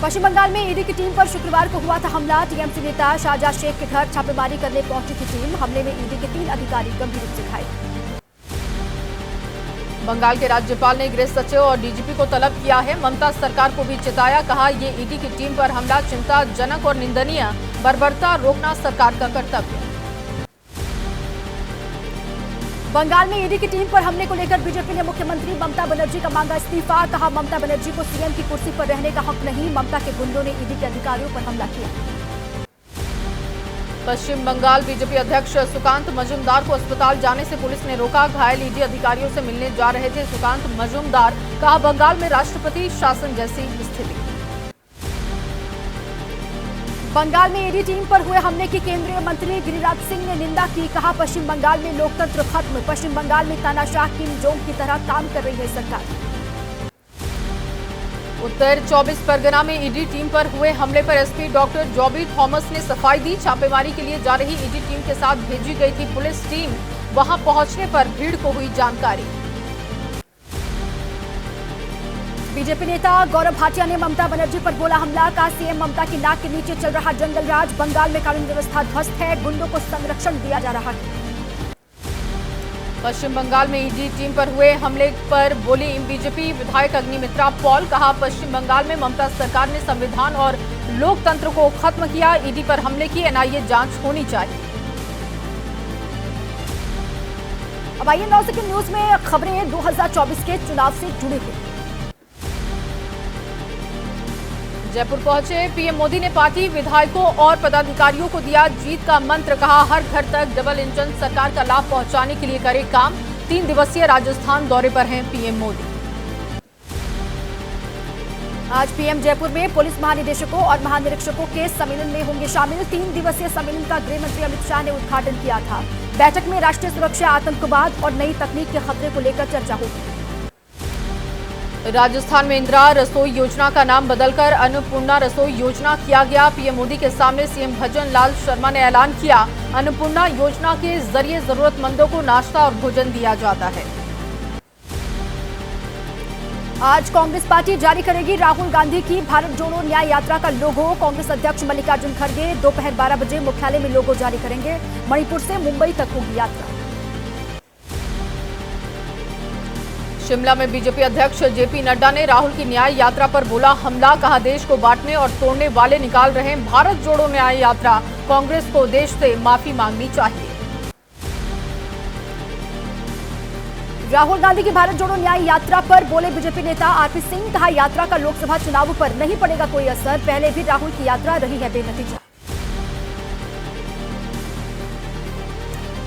पश्चिम बंगाल में ईडी की टीम पर शुक्रवार को हुआ था हमला। टीएमसी नेता शाहजाद शेख के घर छापेमारी करने पहुंची थी टीम। हमले में ईडी के 3 अधिकारी गंभीर रूप से घायल। बंगाल के राज्यपाल ने गृह सचिव और डीजीपी को तलब किया है। ममता सरकार को भी चेताया, कहा ये ईडी की टीम पर हमला चिंताजनक और निंदनीय, बर्बरता रोकना सरकार का कर्तव्य। बंगाल में ईडी की टीम पर हमले को लेकर बीजेपी ने मुख्यमंत्री ममता बनर्जी का मांगा इस्तीफा। कहा ममता बनर्जी को सीएम की कुर्सी पर रहने का हक नहीं। ममता के गुंडों ने ईडी के अधिकारियों पर हमला किया। पश्चिम बंगाल बीजेपी अध्यक्ष सुकांत मजूमदार को अस्पताल जाने से पुलिस ने रोका। घायल ईडी अधिकारियों से मिलने जा रहे थे सुकांत मजूमदार। कहा बंगाल में राष्ट्रपति शासन जैसी स्थिति। बंगाल में ईडी टीम पर हुए हमले की केंद्रीय मंत्री गिरिराज सिंह ने निंदा की। कहा पश्चिम बंगाल में लोकतंत्र खत्म। पश्चिम बंगाल में तानाशाह किम जोंग की तरह काम कर रही है सरकार। उत्तर 24 परगना में ईडी टीम पर हुए हमले पर एसपी डॉक्टर जॉबी थॉमस ने सफाई दी। छापेमारी के लिए जा रही ईडी टीम के साथ भेजी गई थी पुलिस टीम। वहां पहुंचने पर भीड़ को हुई जानकारी। बीजेपी नेता गौरव भाटिया ने ममता बनर्जी पर बोला हमला। का सीएम ममता की नाक के नीचे चल रहा जंगल राज। बंगाल में कानून व्यवस्था ध्वस्त है। गुंडों को संरक्षण दिया जा रहा है। पश्चिम बंगाल में ईडी टीम पर हुए हमले पर बोली बीजेपी विधायक अग्निमित्रा पॉल। कहा पश्चिम बंगाल में ममता सरकार ने संविधान और लोकतंत्र को खत्म किया। ईडी पर हमले की एनआईए जांच होनी चाहिए। अब आइए 9 सेकंड न्यूज में खबरें 2024 के चुनाव से जुड़ी हुई। जयपुर पहुंचे पीएम मोदी ने पार्टी विधायकों और पदाधिकारियों को दिया जीत का मंत्र। कहा हर घर तक डबल इंजन सरकार का लाभ पहुंचाने के लिए करे काम। 3 दिवसीय राजस्थान दौरे पर हैं पीएम मोदी। आज पीएम जयपुर में पुलिस महानिदेशकों और महानिरीक्षकों के सम्मेलन में होंगे शामिल। 3 दिवसीय सम्मेलन का गृह मंत्री अमित शाह ने उद्घाटन किया था। बैठक में राष्ट्रीय सुरक्षा, आतंकवाद और नई तकनीक के खतरे को लेकर चर्चा होगी। राजस्थान में इंदिरा रसोई योजना का नाम बदलकर अन्नपूर्णा रसोई योजना किया गया। पीएम मोदी के सामने सीएम भजन लाल शर्मा ने ऐलान किया, अन्नपूर्णा योजना के जरिए जरूरतमंदों को नाश्ता और भोजन दिया जाता है। आज कांग्रेस पार्टी जारी करेगी राहुल गांधी की भारत जोड़ो न्याय यात्रा का लोगो। कांग्रेस अध्यक्ष मल्लिकार्जुन खड़गे दोपहर 12 बजे मुख्यालय में लोगो जारी करेंगे। मणिपुर से मुंबई तक होगी यात्रा। शिमला में बीजेपी अध्यक्ष जेपी नड्डा ने राहुल की न्याय यात्रा पर बोला हमला। कहा देश को बांटने और तोड़ने वाले निकाल रहे हैं भारत जोड़ो न्याय यात्रा। कांग्रेस को देश से माफी मांगनी चाहिए। राहुल गांधी की भारत जोड़ो न्याय यात्रा पर बोले बीजेपी नेता आरपी सिंह। कहा यात्रा का लोकसभा चुनावों पर नहीं पड़ेगा कोई असर। पहले भी राहुल की यात्रा रही है बेनतीजा।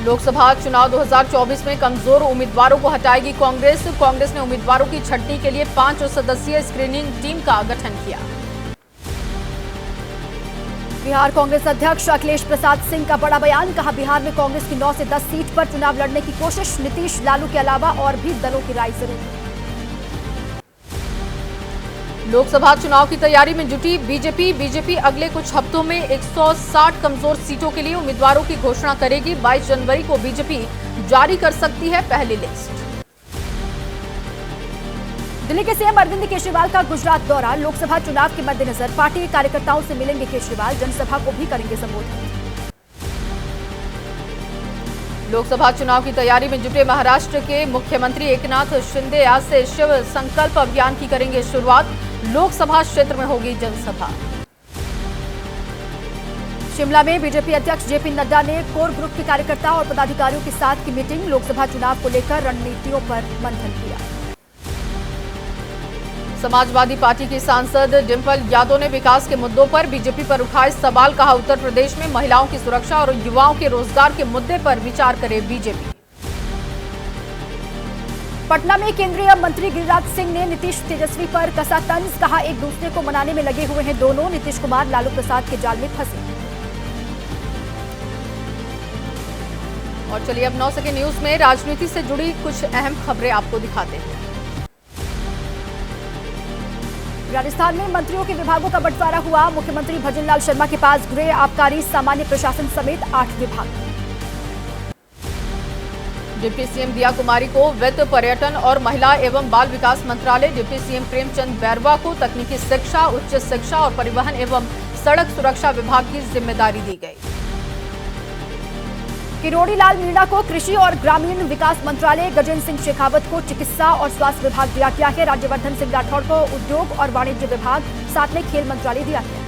लोकसभा चुनाव 2024 में कमजोर उम्मीदवारों को हटाएगी कांग्रेस। कांग्रेस ने उम्मीदवारों की छंटनी के लिए 5 सदस्यीय स्क्रीनिंग टीम का गठन किया। बिहार कांग्रेस अध्यक्ष अखिलेश प्रसाद सिंह का बड़ा बयान। कहा बिहार में कांग्रेस की 9 से 10 सीट पर चुनाव लड़ने की कोशिश। नीतीश, लालू के अलावा और भी दलों की राय जरूरी। लोकसभा चुनाव की तैयारी में जुटी बीजेपी अगले कुछ हफ्तों में 160 कमजोर सीटों के लिए उम्मीदवारों की घोषणा करेगी। 22 जनवरी को बीजेपी जारी कर सकती है पहली लिस्ट। दिल्ली के सीएम अरविंद केजरीवाल का गुजरात दौरा। लोकसभा चुनाव के मद्देनजर पार्टी कार्यकर्ताओं से मिलेंगे केजरीवाल। जनसभा को भी करेंगे संबोधित। लोकसभा चुनाव की तैयारी में जुटे महाराष्ट्र के मुख्यमंत्री एकनाथ शिंदे आज से शिव संकल्प अभियान की करेंगे शुरुआत। लोकसभा क्षेत्र में होगी जनसभा। शिमला में बीजेपी अध्यक्ष जेपी नड्डा ने कोर ग्रुप के कार्यकर्ता और पदाधिकारियों के साथ की मीटिंग। लोकसभा चुनाव को लेकर रणनीतियों पर मंथन किया। समाजवादी पार्टी की सांसद डिंपल यादव ने विकास के मुद्दों पर बीजेपी पर उठाए सवाल। कहा उत्तर प्रदेश में महिलाओं की सुरक्षा और युवाओं के रोजगार के मुद्दे पर विचार करे बीजेपी। पटना में केंद्रीय मंत्री गिरिराज सिंह ने नीतीश तेजस्वी पर कसा तंज। कहा एक दूसरे को मनाने में लगे हुए हैं दोनों। नीतीश कुमार लालू प्रसाद के जाल में फंसे। और चलिए अब 9 सेकंड न्यूज में राजनीति से जुड़ी कुछ अहम खबरें आपको दिखाते हैं। राजस्थान में मंत्रियों के विभागों का बंटवारा हुआ। मुख्यमंत्री भजन लाल शर्मा के पास गृह, आबकारी, सामान्य प्रशासन समेत 8 विभाग। डिप्टी सीएम दिया कुमारी को वित्त, पर्यटन और महिला एवं बाल विकास मंत्रालय, डिप्टी सीएम प्रेमचंद बैरवा को तकनीकी शिक्षा, उच्च शिक्षा और परिवहन एवं सड़क सुरक्षा विभाग की जिम्मेदारी दी गई। किरोड़ी लाल मीणा को कृषि और ग्रामीण विकास मंत्रालय, गजेंद्र सिंह शेखावत को चिकित्सा और स्वास्थ्य विभाग दिया गया है। राज्यवर्धन सिंह राठौड़ को उद्योग और वाणिज्य विभाग, साथ में खेल मंत्रालय दिया गया।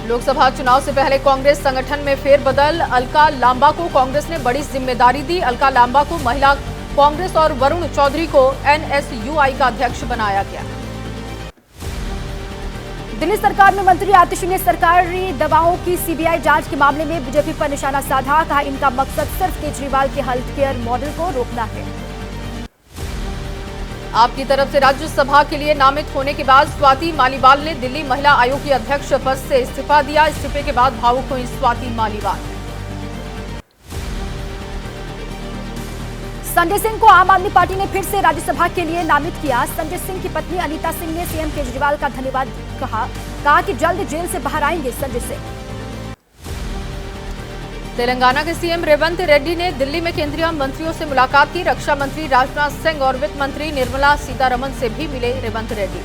लोकसभा चुनाव से पहले कांग्रेस संगठन में फेरबदल, अलका लांबा को कांग्रेस ने बड़ी जिम्मेदारी दी। अलका लांबा को महिला कांग्रेस और वरुण चौधरी को एनएसयूआई का अध्यक्ष बनाया गया। दिल्ली सरकार में मंत्री आतिशी ने सरकारी दवाओं की सीबीआई जांच के मामले में बीजेपी पर निशाना साधा। कहा, इनका मकसद सिर्फ केजरीवाल के हेल्थ केयर मॉडल को रोकना है। आपकी तरफ से राज्यसभा के लिए नामित होने के बाद स्वाति मालीवाल ने दिल्ली महिला आयोग की अध्यक्ष पद से इस्तीफा दिया। इस्तीफे के बाद भावुक हुई स्वाति मालीवाल। संजय सिंह को आम आदमी पार्टी ने फिर से राज्यसभा के लिए नामित किया। संजय सिंह की पत्नी अनीता सिंह ने सीएम केजरीवाल का धन्यवाद कहा कि जल्द जेल से बाहर आएंगे संजय सिंह। तेलंगाना के सीएम रेवंत रेड्डी ने दिल्ली में केंद्रीय मंत्रियों से मुलाकात की। रक्षा मंत्री राजनाथ सिंह और वित्त मंत्री निर्मला सीतारमण से भी मिले रेवंत रेड्डी।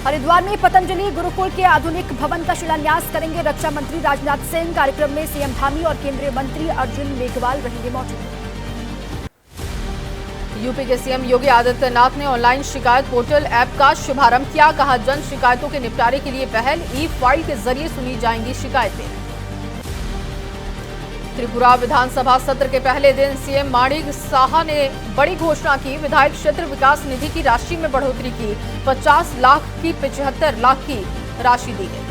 हरिद्वार में पतंजलि गुरुकुल के आधुनिक भवन का शिलान्यास करेंगे रक्षा मंत्री राजनाथ सिंह। कार्यक्रम में सीएम धामी और केंद्रीय मंत्री अर्जुन मेघवाल रहेंगे मौजूद। यूपी के सीएम योगी आदित्यनाथ ने ऑनलाइन शिकायत पोर्टल ऐप का शुभारंभ किया। कहा, जन शिकायतों के निपटारे के लिए पहल, ई फाइल के जरिए सुनी जाएंगी शिकायतें। त्रिपुरा विधानसभा सत्र के पहले दिन सीएम माणिक साहा ने बड़ी घोषणा की। विधायक क्षेत्र विकास निधि की राशि में बढ़ोतरी की। 50 लाख की 75 लाख की राशि दी गई।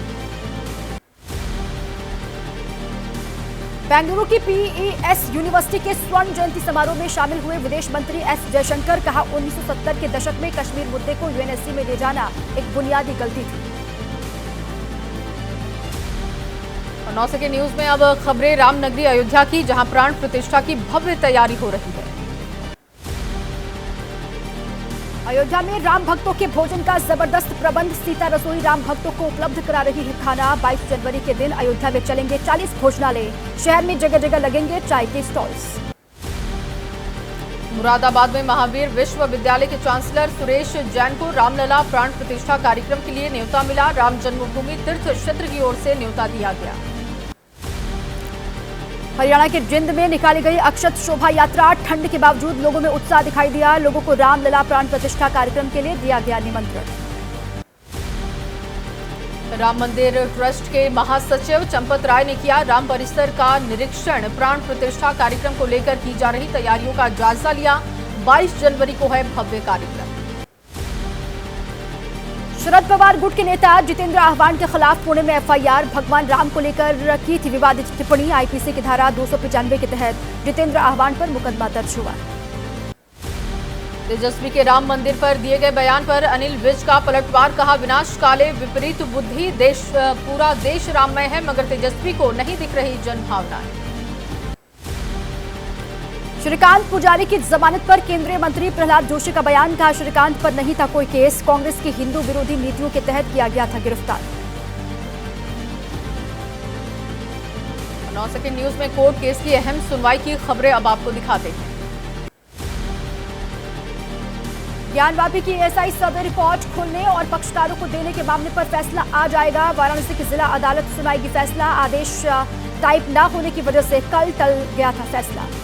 बेंगलुरु की पीईएस यूनिवर्सिटी के स्वर्ण जयंती समारोह में शामिल हुए विदेश मंत्री एस जयशंकर। कहा, 1970 के दशक में कश्मीर मुद्दे को यूएनएससी में ले जाना एक बुनियादी गलती थी। और 9 सेकंड न्यूज में अब खबरें रामनगरी अयोध्या की, जहां प्राण प्रतिष्ठा की भव्य तैयारी हो रही है। अयोध्या में राम भक्तों के भोजन का जबरदस्त प्रबंध। सीता रसोई राम भक्तों को उपलब्ध करा रही है खाना। 22 जनवरी के दिन अयोध्या में चलेंगे 40 भोजनालय। शहर में जगह जगह लगेंगे चाय के स्टॉल्स। मुरादाबाद में महावीर विश्वविद्यालय के चांसलर सुरेश जैन को रामलला प्राण प्रतिष्ठा कार्यक्रम के लिए न्योता मिला। राम जन्मभूमि तीर्थ क्षेत्र की ओर से न्योता दिया गया। हरियाणा के जिंद में निकाली गई अक्षत शोभा यात्रा। ठंड के बावजूद लोगों में उत्साह दिखाई दिया। लोगों को रामलला प्राण प्रतिष्ठा कार्यक्रम के लिए दिया गया निमंत्रण। राम मंदिर ट्रस्ट के महासचिव चंपत राय ने किया राम परिसर का निरीक्षण। प्राण प्रतिष्ठा कार्यक्रम को लेकर की जा रही तैयारियों का जायजा लिया। 22 जनवरी को है भव्य कार्यक्रम। शरद पवार गुट के नेता जितेंद्र आह्वान के खिलाफ पुणे में एफआईआर। भगवान राम को लेकर की थी विवादित टिप्पणी। आईपीसी की धारा 295 के तहत जितेंद्र आह्वान पर मुकदमा दर्ज हुआ। तेजस्वी के राम मंदिर पर दिए गए बयान पर अनिल विज का पलटवार। कहा, विनाश काले विपरीत बुद्धि। पूरा देश राममय है, मगर तेजस्वी को नहीं दिख रही जनभावनाएं। श्रीकांत पुजारी की जमानत पर केंद्रीय मंत्री प्रहलाद जोशी का बयान। कहा, श्रीकांत पर नहीं था कोई केस। कांग्रेस की हिंदू विरोधी नीतियों के तहत किया गया था गिरफ्तार। 9 सेकंड न्यूज में कोर्ट केस की अहम सुनवाई की खबरें अब आपको दिखाते हैं। ज्ञानवापी की एएसआई सर्वे रिपोर्ट खुलने और पक्षकारों को देने के मामले पर फैसला आ जाएगा। वाराणसी की जिला अदालत सुनाएगी फैसला। आदेश टाइप न होने की वजह से कल टल गया था फैसला।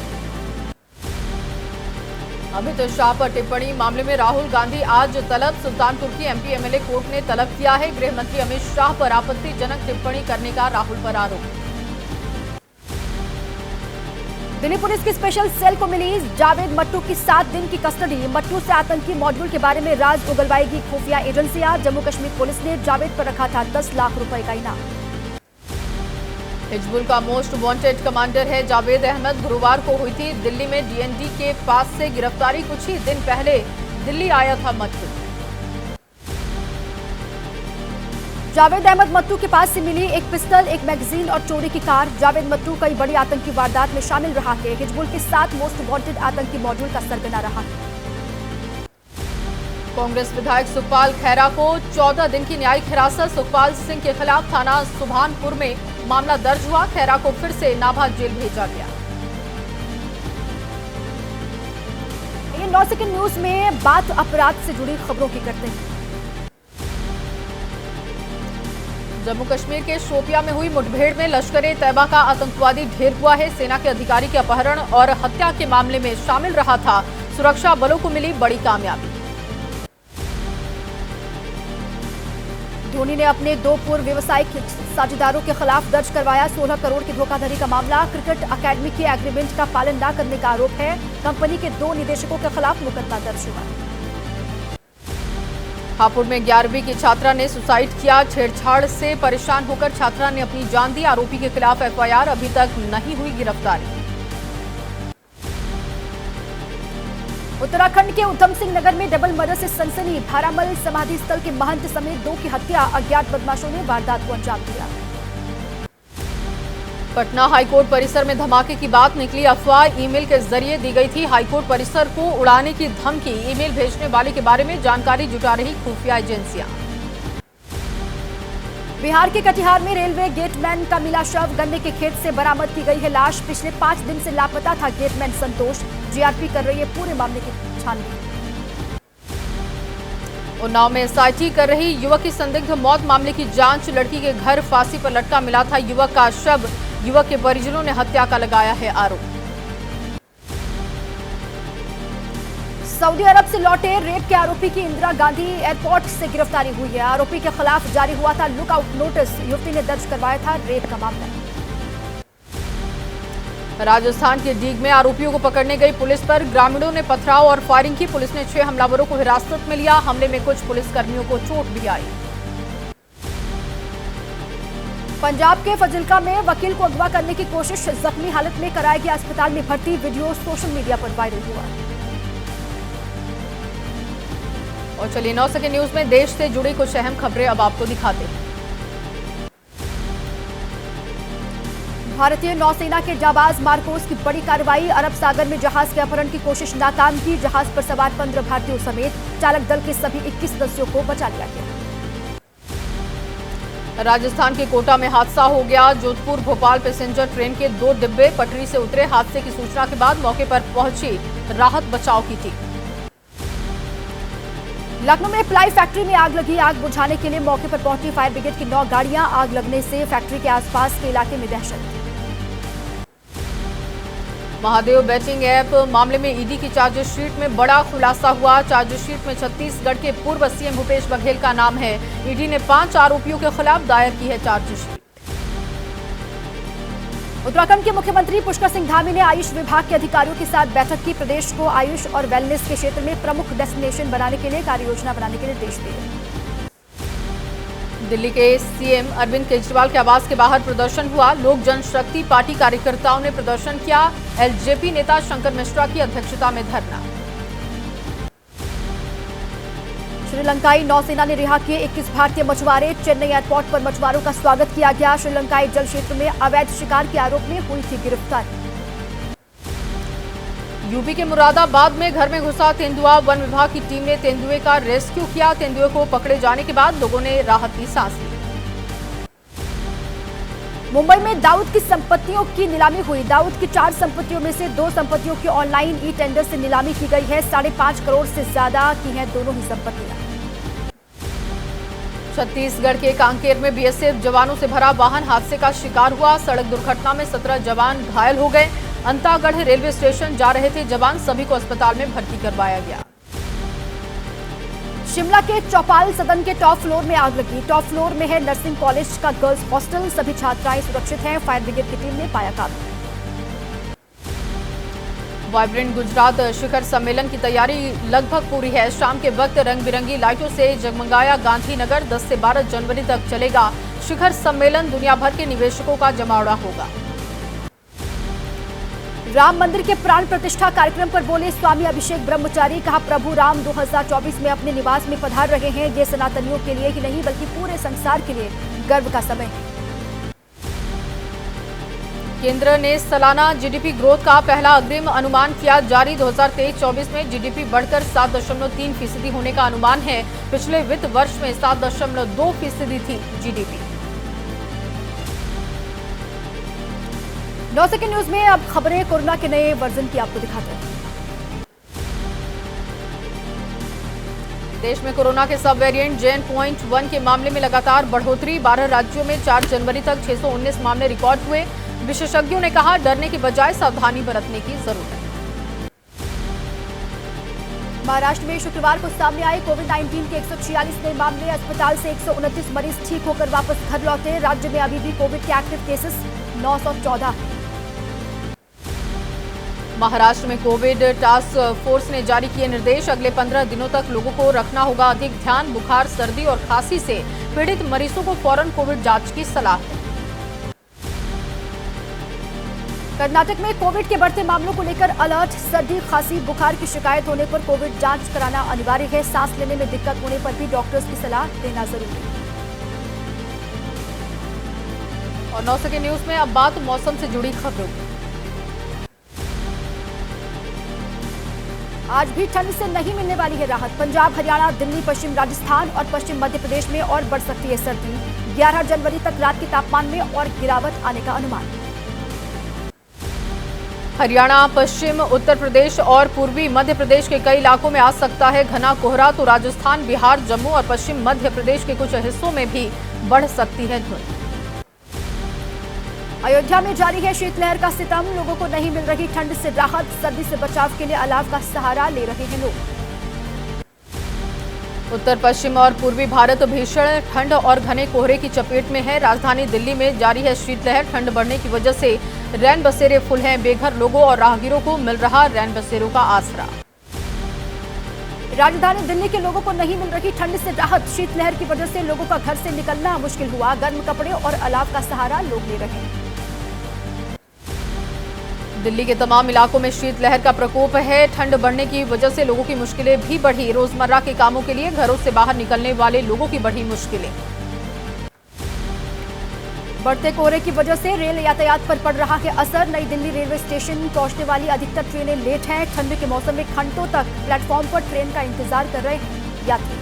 अमित शाह पर टिप्पणी मामले में राहुल गांधी आज तलब। सुल्तानपुर की एमपी एमएलए कोर्ट ने तलब किया है। गृह मंत्री अमित शाह पर आपत्तिजनक टिप्पणी करने का राहुल पर आरोप। दिल्ली पुलिस की स्पेशल सेल को मिली जावेद मट्टू की 7 दिन की कस्टडी। मट्टू से आतंकी मॉड्यूल के बारे में राज उगलवाएगी खुफिया एजेंसियां। जम्मू कश्मीर पुलिस ने जावेद पर रखा था 10 लाख रुपए का इनाम। हिजबुल का मोस्ट वांटेड कमांडर है जावेद अहमद। गुरुवार को हुई थी दिल्ली में डीएनडी के पास से गिरफ्तारी। कुछ ही दिन पहले दिल्ली आया था मट्टू। जावेद अहमद मट्टू के पास से मिली एक पिस्टल, एक मैगजीन और चोरी की कार। जावेद मट्टू कई बड़ी आतंकी वारदात में शामिल रहा है। हिजबुल के 7 मोस्ट वांटेड आतंकी मॉड्यूल का सरगना रहा है। कांग्रेस विधायक सुखपाल खैरा को 14 दिन की न्यायिक हिरासत। सुखपाल सिंह के खिलाफ थाना सुभानपुर में मामला दर्ज हुआ। खैरा को फिर से नाभा जेल भेजा गया। ये 9 सेकंड न्यूज में बात अपराध से जुड़ी खबरों की करते हैं। जम्मू कश्मीर के शोपियां में हुई मुठभेड़ में लश्कर-ए-तैयबा का आतंकवादी ढेर हुआ है। सेना के अधिकारी के अपहरण और हत्या के मामले में शामिल रहा था। सुरक्षा बलों को मिली बड़ी कामयाबी। धोनी ने अपने 2 पूर्व व्यवसायिक साझेदारों के खिलाफ दर्ज करवाया 16 करोड़ की धोखाधड़ी का मामला। क्रिकेट अकेडमी के एग्रीमेंट का पालन न करने का आरोप है। कंपनी के 2 निदेशकों के खिलाफ मुकदमा दर्ज हुआ। हापुड़ में 11वीं की छात्रा ने सुसाइड किया। छेड़छाड़ से परेशान होकर छात्रा ने अपनी जान दी। आरोपी के खिलाफ एफआईआर, अभी तक नहीं हुई गिरफ्तारी। उत्तराखंड के उधम सिंह नगर में डबल मर्डर से सनसनी। भारामल समाधि स्थल के महंत समेत 2 की हत्या। अज्ञात बदमाशों ने वारदात को अंजाम दिया। पटना हाईकोर्ट परिसर में धमाके की बात निकली। अफवाह ईमेल के जरिए दी गई थी। हाईकोर्ट परिसर को उड़ाने की धमकी। ईमेल भेजने वाले के बारे में जानकारी जुटा रही खुफिया एजेंसियां। बिहार के कटिहार में रेलवे गेटमैन का मिला शव। गन्ने के खेत से बरामद की गई है लाश। पिछले 5 दिन से लापता था गेटमैन संतोष। जीआरपी कर रही है पूरे मामले की छानबीन। उन्नाव में एसआईटी कर रही युवक की संदिग्ध मौत मामले की जांच। लड़की के घर फांसी पर लटका मिला था युवक का शव। युवक के परिजनों ने हत्या का लगाया है आरोप। सऊदी अरब से लौटे रेप के आरोपी की इंदिरा गांधी एयरपोर्ट से गिरफ्तारी हुई है। आरोपी के खिलाफ जारी हुआ था लुकआउट नोटिस। युवती ने दर्ज करवाया था रेप का मामला। राजस्थान के डीग में आरोपियों को पकड़ने गई पुलिस पर ग्रामीणों ने पथराव और फायरिंग की। पुलिस ने 6 हमलावरों को हिरासत में लिया। हमले में कुछ पुलिसकर्मियों को चोट भी आई। पंजाब के फजिल्का में वकील को अगवा करने की कोशिश। जख्मी हालत में कराया गया अस्पताल में भर्ती। वीडियो सोशल मीडिया पर वायरल हुआ। और चलिए 9 सेकंड न्यूज में देश से जुड़ी कुछ अहम खबरें अब आपको दिखाते हैं। भारतीय नौसेना के जाबाज मार्कोस की बड़ी कार्रवाई। अरब सागर में जहाज के अपहरण की कोशिश नाकाम की। जहाज पर सवार 15 भारतीयों समेत चालक दल के सभी 21 सदस्यों को बचा लिया गया। राजस्थान के कोटा में हादसा हो गया। जोधपुर भोपाल पैसेंजर ट्रेन के 2 डिब्बे पटरी से उतरे। हादसे की सूचना के बाद मौके पर पहुंची राहत बचाव की टीम। लखनऊ में प्लाई फैक्ट्री में आग लगी। आग बुझाने के लिए मौके पर पहुंची फायर ब्रिगेड की 9 गाड़ियां। आग लगने से फैक्ट्री के आसपास के इलाके में दहशत। महादेव बैटिंग ऐप मामले में ईडी की चार्जशीट में बड़ा खुलासा हुआ। चार्जशीट में छत्तीसगढ़ के पूर्व सीएम भूपेश बघेल का नाम है। ईडी ने 5 आरोपियों के खिलाफ दायर की है चार्जशीट। उत्तराखंड के मुख्यमंत्री पुष्कर सिंह धामी ने आयुष विभाग के अधिकारियों के साथ बैठक की। प्रदेश को आयुष और वेलनेस के क्षेत्र में प्रमुख डेस्टिनेशन बनाने के लिए कार्य योजना बनाने के निर्देश दिए। दिल्ली के सीएम अरविंद केजरीवाल के आवास के बाहर प्रदर्शन हुआ। लोक जनशक्ति पार्टी कार्यकर्ताओं ने प्रदर्शन किया। एलजेपी नेता शंकर मिश्रा की अध्यक्षता में धरना। श्रीलंकाई नौसेना ने रिहा किए 21 भारतीय मछुआरे। चेन्नई एयरपोर्ट पर मछुआरों का स्वागत किया गया। श्रीलंकाई जल क्षेत्र में अवैध शिकार के आरोप में हुई थी गिरफ्तारी। यूपी के मुरादाबाद में घर में घुसा तेंदुआ। वन विभाग की टीम ने तेंदुए का रेस्क्यू किया। तेंदुए को पकड़े जाने के बाद लोगों ने राहत की सांस ली। मुंबई में दाऊद की संपत्तियों की नीलामी हुई। दाऊद की 4 संपत्तियों में से 2 संपत्तियों की ऑनलाइन ई टेंडर से नीलामी की गई है। 5.5 करोड़ से ज्यादा की हैं दोनों ही संपत्तियां। छत्तीसगढ़ के कांकेर में बीएसएफ जवानों से भरा वाहन हादसे का शिकार हुआ। सड़क दुर्घटना में 17 जवान घायल हो गए। अंतागढ़ रेलवे स्टेशन जा रहे थे जवान। सभी को अस्पताल में भर्ती करवाया गया। शिमला के चौपाल सदन के टॉप फ्लोर में आग लगी। टॉप फ्लोर में है नर्सिंग कॉलेज का गर्ल्स हॉस्टल। सभी छात्राएं सुरक्षित हैं। फायर ब्रिगेड की टीम ने पाया काबू। वाइब्रेंट गुजरात शिखर सम्मेलन की तैयारी लगभग पूरी है। शाम के वक्त रंग बिरंगी लाइटों से जगमगाया गांधीनगर। 10 से 12 जनवरी तक चलेगा शिखर सम्मेलन। दुनिया भर के निवेशकों का जमावड़ा होगा। राम मंदिर के प्राण प्रतिष्ठा कार्यक्रम पर बोले स्वामी अभिषेक ब्रह्मचारी। कहा प्रभु राम 2024 में अपने निवास में पधार रहे हैं। ये सनातनियों के लिए ही नहीं बल्कि पूरे संसार के लिए गर्व का समय है। केंद्र ने सालाना जीडीपी ग्रोथ का पहला अग्रिम अनुमान किया जारी। 2023-24 में जीडीपी बढ़कर 7.3% होने का अनुमान है। पिछले वित्त वर्ष में 7.2% थी जीडीपी। 9 सेकंड न्यूज में अब खबरें कोरोना के नए वर्जन की आपको दिखाते हैं। देश में कोरोना के सब वेरिएंट JN.1 के मामले में लगातार बढ़ोतरी। 12 राज्यों में 4 जनवरी तक 619 मामले रिकॉर्ड हुए। विशेषज्ञों ने कहा, डरने की बजाय सावधानी बरतने की जरूरत है। महाराष्ट्र में शुक्रवार को सामने आए कोविड-19 के 146 नए मामले। अस्पताल से 129 मरीज ठीक होकर वापस घर लौटे। राज्य में अभी भी कोविड के एक्टिव केसेस 914। महाराष्ट्र में कोविड टास्क फोर्स ने जारी किए निर्देश। अगले 15 दिनों तक लोगों को रखना होगा अधिक ध्यान। बुखार, सर्दी और खांसी से पीड़ित मरीजों को फौरन कोविड जांच की सलाह। कर्नाटक में कोविड के बढ़ते मामलों को लेकर अलर्ट। सर्दी, खांसी, बुखार की शिकायत होने पर कोविड जांच कराना अनिवार्य है। सांस लेने में दिक्कत होने पर भी डॉक्टर्स की सलाह देना जरूरी। और 9 सेकंड न्यूज में अब बात मौसम से जुड़ी खबरों की। आज भी ठंड से नहीं मिलने वाली है राहत। पंजाब, हरियाणा, दिल्ली, पश्चिम राजस्थान और पश्चिम मध्य प्रदेश में और बढ़ सकती है सर्दी। 11 जनवरी तक रात के तापमान में और गिरावट आने का अनुमान। हरियाणा, पश्चिम उत्तर प्रदेश और पूर्वी मध्य प्रदेश के कई इलाकों में आ सकता है घना कोहरा, तो राजस्थान, बिहार, जम्मू और पश्चिम मध्य प्रदेश के कुछ हिस्सों में भी बढ़ सकती है धुंध। अयोध्या में जारी है शीतलहर का सितम। लोगों को नहीं मिल रही ठंड से राहत। सर्दी से बचाव के लिए अलाव का सहारा ले रहे हैं लोग। उत्तर पश्चिम और पूर्वी भारत भीषण ठंड और घने कोहरे की चपेट में है। राजधानी दिल्ली में जारी है शीतलहर। ठंड बढ़ने की वजह से रैन बसेरे फुल हैं। बेघर लोगों और राहगीरों को मिल रहा रैन बसेरों का आसरा। राजधानी दिल्ली के लोगों को नहीं मिल रही ठंड से राहत। शीतलहर की वजह से लोगों का घर से निकलना मुश्किल हुआ। गर्म कपड़े और अलाव का सहारा लोग ले रहे हैं। दिल्ली के तमाम इलाकों में शीतलहर का प्रकोप है। ठंड बढ़ने की वजह से लोगों की मुश्किलें भी बढ़ी। रोजमर्रा के कामों के लिए घरों से बाहर निकलने वाले लोगों की बढ़ी मुश्किलें। बढ़ते कोहरे की वजह से रेल यातायात पर पड़ रहा है असर। नई दिल्ली रेलवे स्टेशन पहुंचने वाली अधिकतर ट्रेनें लेट हैं। ठंड के मौसम में घंटों तक प्लेटफॉर्म पर ट्रेन का इंतजार कर रहे हैं यात्री।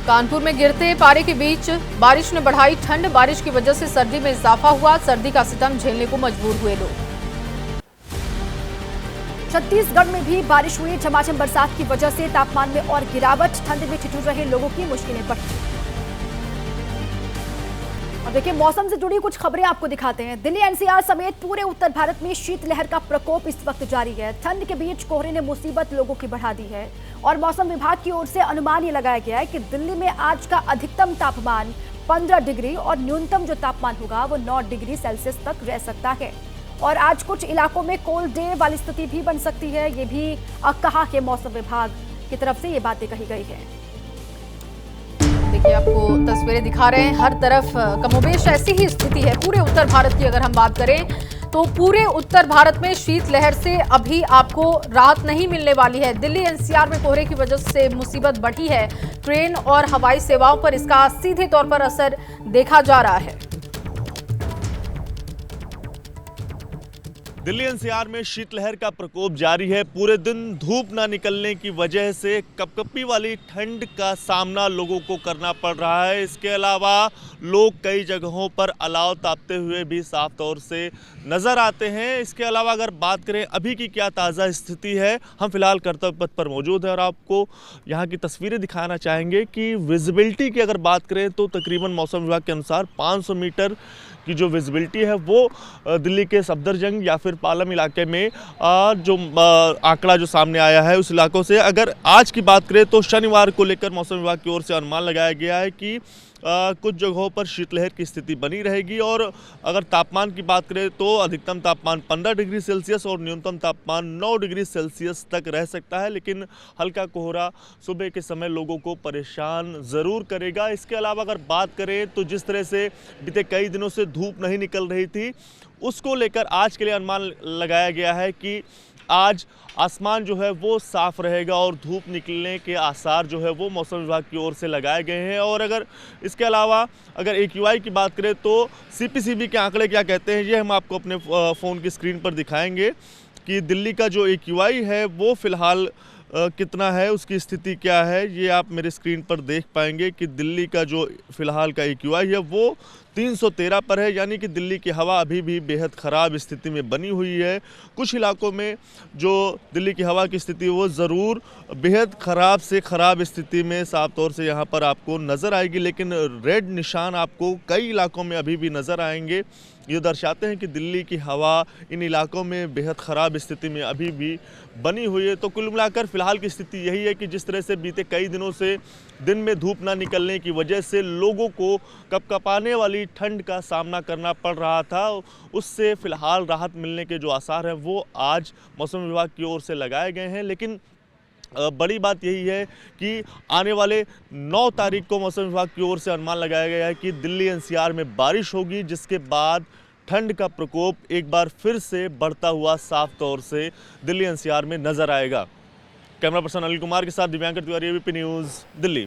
कानपुर में गिरते पारे के बीच बारिश ने बढ़ाई ठंड। बारिश की वजह से सर्दी में इजाफा हुआ। सर्दी का सितम झेलने को मजबूर हुए लोग। छत्तीसगढ़ में भी बारिश हुई। झमाझम बरसात की वजह से तापमान में और गिरावट। ठंड में ठिठुर रहे लोगों की मुश्किलें बढ़ी। और देखिए, मौसम से जुड़ी कुछ खबरें आपको दिखाते हैं। दिल्ली, NCR समेत पूरे उत्तर भारत में शीतलहर का प्रकोप इस वक्त जारी है। ठंड के बीच कोहरे ने मुसीबत लोगों की बढ़ा दी है और मौसम विभाग की ओर से अनुमान ये लगाया गया है कि दिल्ली में आज का अधिकतम तापमान 15 डिग्री और न्यूनतम जो तापमान होगा वो 9 डिग्री सेल्सियस तक रह सकता है। और आज कुछ इलाकों में कोल्ड डे वाली स्थिति भी बन सकती है। ये भी कहा है मौसम विभाग की तरफ से ये बातें कही गई है। देखिए, आपको तस्वीरें दिखा रहे हैं। हर तरफ कमोबेश ऐसी ही स्थिति है। पूरे उत्तर भारत की अगर हम बात करें तो पूरे उत्तर भारत में शीतलहर से अभी आपको राहत नहीं मिलने वाली है। दिल्ली, NCR में कोहरे की वजह से मुसीबत बढ़ी है। ट्रेन और हवाई सेवाओं पर इसका सीधे तौर पर असर देखा जा रहा है। दिल्ली NCR में शीतलहर का प्रकोप जारी है। पूरे दिन धूप न निकलने की वजह से कपकपी वाली ठंड का सामना लोगों को करना पड़ रहा है। इसके अलावा लोग कई जगहों पर अलाव तापते हुए भी साफ तौर से नज़र आते हैं। इसके अलावा अगर बात करें अभी की क्या ताज़ा स्थिति है, हम फिलहाल कर्तव्य पथ पर मौजूद हैं और आपको यहाँ की तस्वीरें दिखाना चाहेंगे कि विजिबिलिटी की अगर बात करें तो तकरीबन मौसम विभाग के अनुसार 500 मीटर की जो विजिबिलिटी है वो दिल्ली के सफदरजंग या फिर पालम इलाके में जो आंकड़ा जो सामने आया है उस इलाकों से अगर आज की बात करें तो शनिवार को लेकर मौसम विभाग की ओर से अनुमान लगाया गया है कि कुछ जगहों पर शीतलहर की स्थिति बनी रहेगी। और अगर तापमान की बात करें तो अधिकतम तापमान 15 डिग्री सेल्सियस और न्यूनतम तापमान 9 डिग्री सेल्सियस तक रह सकता है। लेकिन हल्का कोहरा सुबह के समय लोगों को परेशान ज़रूर करेगा। इसके अलावा अगर बात करें तो जिस तरह से बीते कई दिनों से धूप नहीं निकल रही थी उसको लेकर आज के लिए अनुमान लगाया गया है कि आज आसमान जो है वो साफ़ रहेगा और धूप निकलने के आसार जो है वो मौसम विभाग की ओर से लगाए गए हैं। और अगर इसके अलावा अगर AQI की बात करें तो CPCB के आंकड़े क्या कहते हैं ये हम आपको अपने फ़ोन की स्क्रीन पर दिखाएंगे कि दिल्ली का जो AQI है वो फ़िलहाल कितना है, उसकी स्थिति क्या है, ये आप मेरे स्क्रीन पर देख पाएंगे कि दिल्ली का जो फिलहाल का AQI है वो 313 पर है, यानी कि दिल्ली की हवा अभी भी बेहद ख़राब स्थिति में बनी हुई है। कुछ इलाकों में जो दिल्ली की हवा की स्थिति वो ज़रूर बेहद ख़राब से ख़राब स्थिति में साफ तौर से यहाँ पर आपको नज़र आएगी, लेकिन रेड निशान आपको कई इलाकों में अभी भी नज़र आएंगे। ये दर्शाते हैं कि दिल्ली की हवा इन इलाकों में बेहद ख़राब स्थिति में अभी भी बनी हुई है। तो कुल मिलाकर फ़िलहाल की स्थिति यही है कि जिस तरह से बीते कई दिनों से दिन में धूप ना निकलने की वजह से लोगों को कपकपाने वाली ठंड का सामना करना पड़ रहा था, उससे फ़िलहाल राहत मिलने के जो आसार हैं वो आज मौसम विभाग की ओर से लगाए गए हैं। लेकिन बड़ी बात यही है कि आने वाले 9 तारीख को मौसम विभाग की ओर से अनुमान लगाया गया है कि दिल्ली NCR में बारिश होगी, जिसके बाद ठंड का प्रकोप एक बार फिर से बढ़ता हुआ साफ तौर से दिल्ली NCR में नजर आएगा। कैमरा पर्सन अनिल कुमार के साथ दिव्यांकर तिवारी, ABP न्यूज़, दिल्ली।